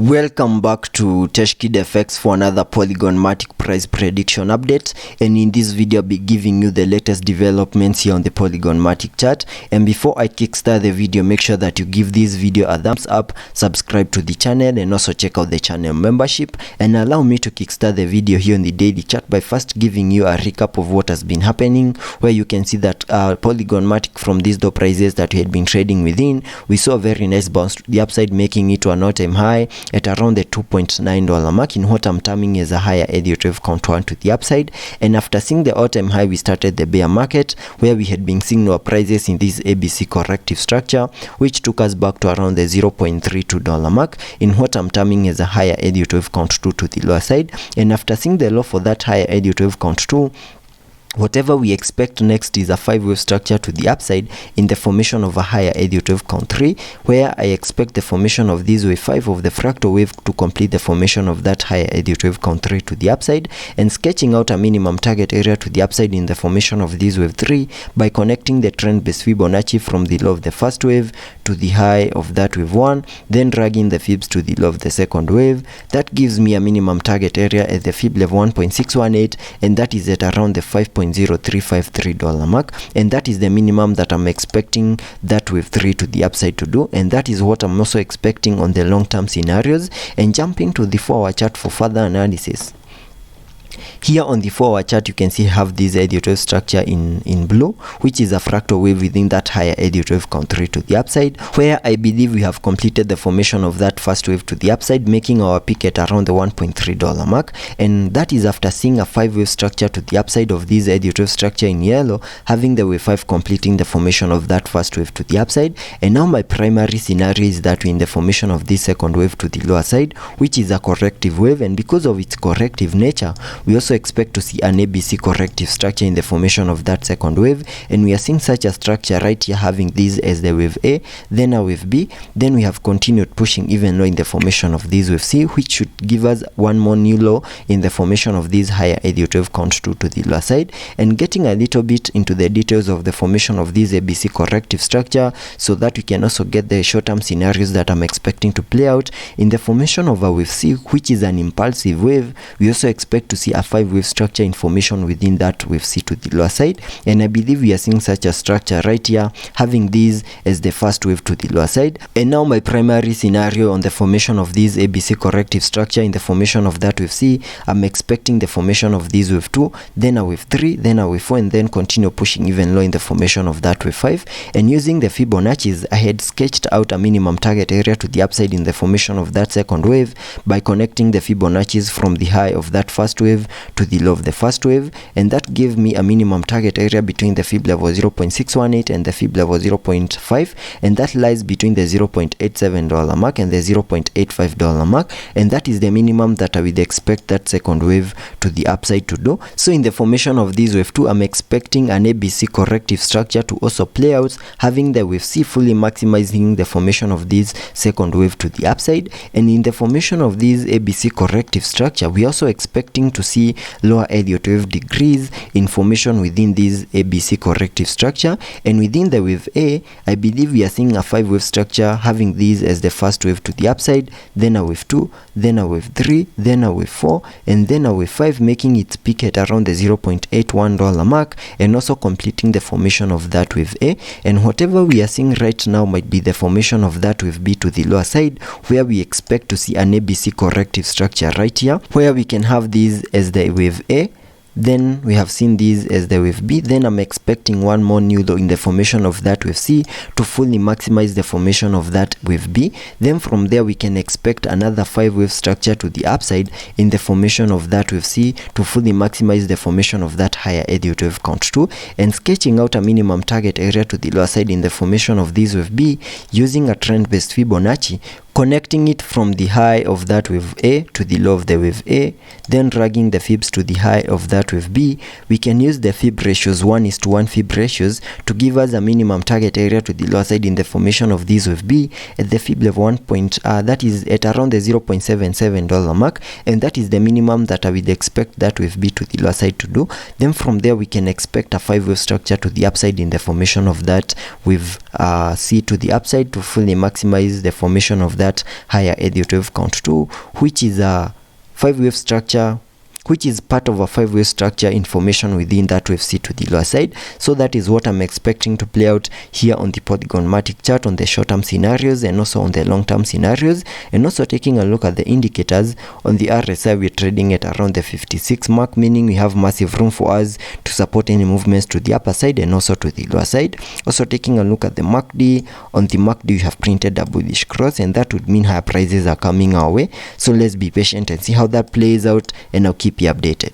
Welcome back to Teshkid FX for another Polygon Matic price prediction update, and in this video I'll be giving you the latest developments here on the Polygon Matic chart. And before I kickstart the video, make sure that you give this video a thumbs up, subscribe to the channel, and also check out the channel membership. And allow me to kickstart the video here on the daily chart by first giving you a recap of what has been happening, where you can see that Polygon Matic, from these low prices that we had been trading within, we saw a very nice bounce to the upside, making it to an all-time high at around the $2.9 mark in what I'm terming as a higher Elliot wave count 1 to the upside. And after seeing the all-time high, we started the bear market, where we had been seeing lower prices in this ABC corrective structure, which took us back to around the $0.32 mark in what I'm terming as a higher Elliot wave count 2 to the lower side. And after seeing the low for that higher Elliot wave count 2, whatever we expect next is a 5-wave structure to the upside in the formation of a higher Elliot wave count 3, where I expect the formation of this wave 5 of the fractal wave to complete the formation of that higher Elliot wave count 3 to the upside, and sketching out a minimum target area to the upside in the formation of this wave 3 by connecting the trend based Fibonacci from the low of the first wave to the high of that wave 1, then dragging the fibs to the low of the second wave. That gives me a minimum target area at the fib level 1.618, and that is at around the $5.0353 mark, and that is the minimum that I'm expecting that wave 3 to the upside to do, and that is what I'm also expecting on the long-term scenarios. And jumping to the 4-hour chart for further analysis. Here on the 4-hour chart, you can see I have this Elliot wave structure in blue, which is a fractal wave within that higher Elliot wave count 3 to the upside, where I believe we have completed the formation of that first wave to the upside, making our peak at around the $1.3 mark. And that is after seeing a 5-wave structure to the upside of this Elliot wave structure in yellow, having the wave 5 completing the formation of that first wave to the upside. And now my primary scenario is that we're in the formation of this second wave to the lower side, which is a corrective wave, and because of its corrective nature, we also expect to see an ABC corrective structure in the formation of that second wave. And we are seeing such a structure right here, having this as the wave A, then a wave B, then we have continued pushing even low in the formation of this wave C, which should give us one more new low in the formation of this higher Elliot wave count 2 to the lower side. And getting a little bit into the details of the formation of this ABC corrective structure, so that we can also get the short-term scenarios that I'm expecting to play out in the formation of a wave C, which is an impulsive wave. We also expect to see a 5-wave structure in formation within that wave C to the lower side, and I believe we are seeing such a structure right here, having this as the first wave to the lower side. And now my primary scenario on the formation of this ABC corrective structure in the formation of that wave C, I'm expecting the formation of this wave 2, then a wave 3, then a wave 4, and then continue pushing even low in the formation of that wave 5. And using the Fibonacci's, I had sketched out a minimum target area to the upside in the formation of that second wave by connecting the Fibonacci's from the high of that first wave to the low of the first wave, and that gave me a minimum target area between the fib level 0.618 and the fib level 0.5, and that lies between the $0.87 mark and the $0.85 mark, and that is the minimum that I would expect that second wave to the upside to do. So in the formation of this wave 2, I'm expecting an ABC corrective structure to also play out, having the wave C fully maximizing the formation of this second wave to the upside. And in the formation of this ABC corrective structure, we are also expecting to see lower Elliot wave degrees in formation within this ABC corrective structure. And within the wave A, I believe we are seeing a 5-wave structure, having this as the first wave to the upside, then a wave 2, then a wave 3, then a wave 4, and then a wave 5, making its peak at around the $0.81 mark, and also completing the formation of that wave A. And whatever we are seeing right now might be the formation of that wave B to the lower side, where we expect to see an ABC corrective structure right here, where we can have this as the wave A, then we have seen this as the wave B, then I'm expecting one more new low in the formation of that wave C to fully maximize the formation of that wave B. Then from there we can expect another 5-wave structure to the upside in the formation of that wave C to fully maximize the formation of that higher Elliot wave count 2, and sketching out a minimum target area to the lower side in the formation of this wave B using a trend based Fibonacci, connecting it from the high of that wave A to the low of the wave A, then dragging the fibs to the high of that wave B. We can use the fib ratios 1:1 fib ratios to give us a minimum target area to the lower side in the formation of this wave B at the fib level 1. That is at around the $0.77 mark, and that is the minimum that I would expect that wave B to the lower side to do. Then from there we can expect a 5-wave structure to the upside in the formation of that wave C to the upside to fully maximize the formation of that that higher Elliot wave count 2, which is a 5-wave structure, which is part of a 5-wave structure information within that wave C to the lower side. So that is what I'm expecting to play out here on the Polygon Matic chart on the short-term scenarios and also on the long-term scenarios. And also taking a look at the indicators on the RSI, we're trading at around the 56 mark, meaning we have massive room for us to support any movements to the upper side and also to the lower side. Also taking a look at the MACD, on the MACD we have printed a bullish cross, and that would mean higher prices are coming our way. So let's be patient and see how that plays out, and I'll keep you updated.